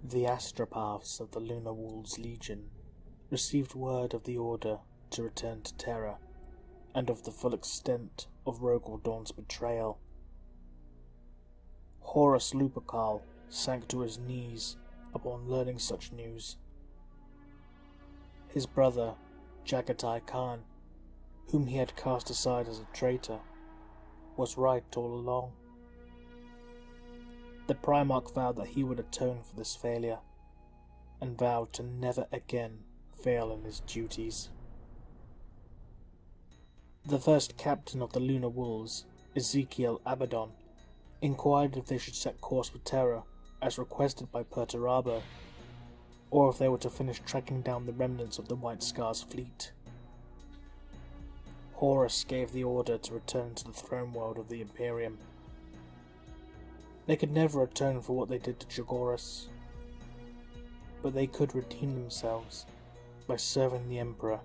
The astropaths of the Lunar Wolves Legion received word of the order to return to Terra, and of the full extent of Rogel Dawn's betrayal. Horus Lupercal sank to his knees upon learning such news. His brother, Jagatai Khan, whom he had cast aside as a traitor, was right all along. The Primarch vowed that he would atone for this failure, and vowed to never again fail in his duties. The first captain of the Lunar Wolves, Ezekiel Abaddon, inquired if they should set course for Terra as requested by Perturabo, or if they were to finish tracking down the remnants of the White Scar's fleet. Horus gave the order to return to the throne world of the Imperium. They could never atone for what they did to Jagoras, but they could redeem themselves by serving the Emperor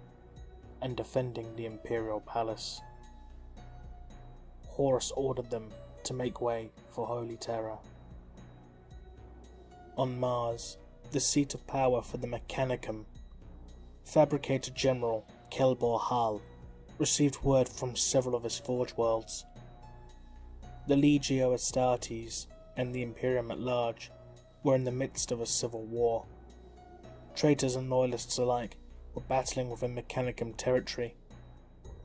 and defending the Imperial Palace. Horus ordered them to make way for Holy Terra. On Mars, the seat of power for the Mechanicum, Fabricator General Kelbor Hal received word from several of his Forge Worlds. The Legio Astartes and the Imperium at large were in the midst of a civil war. Traitors and Loyalists alike were battling within Mechanicum territory,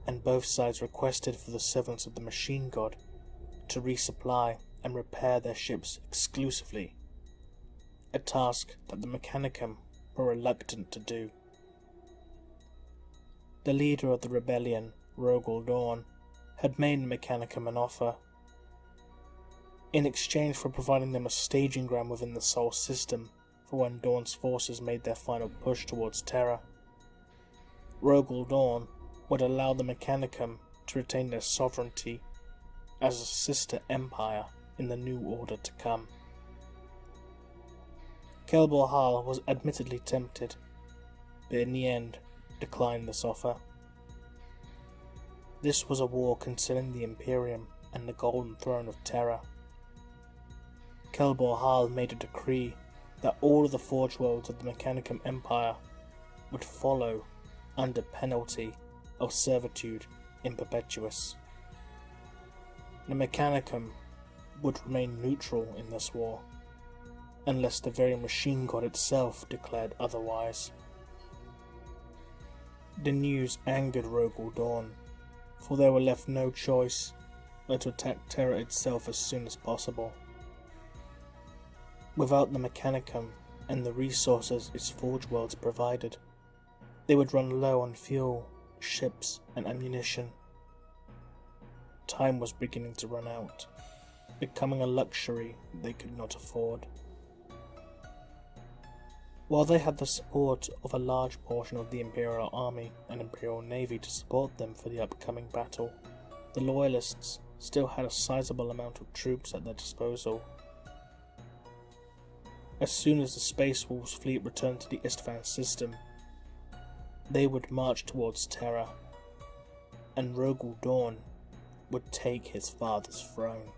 and both sides requested for the servants of the Machine God to resupply and repair their ships exclusively, a task that the Mechanicum were reluctant to do. The leader of the rebellion, Rogel Dawn, had made the Mechanicum an offer. In exchange for providing them a staging ground within the Sol system for when Dawn's forces made their final push towards Terra, Rogel Dawn would allow the Mechanicum to retain their sovereignty as a sister empire in the new order to come. Kelbor Hal was admittedly tempted, but in the end declined this offer. This was a war concerning the Imperium and the Golden Throne of Terra. Kelbor Hal made a decree that all of the Forge Worlds of the Mechanicum Empire would follow under penalty of servitude in perpetuus. The Mechanicum would remain neutral in this war, unless the very Machine God itself declared otherwise. The news angered Rogel Dawn, for there were left no choice but to attack Terra itself as soon as possible. Without the Mechanicum and the resources its Forge Worlds provided, they would run low on fuel, ships, and ammunition. Time was beginning to run out, becoming a luxury they could not afford. While they had the support of a large portion of the Imperial Army and Imperial Navy to support them for the upcoming battle, the Loyalists still had a sizable amount of troops at their disposal. As soon as the Space Wolves fleet returned to the Istvan system, they would march towards Terra, and Rogel Dawn would take his father's throne.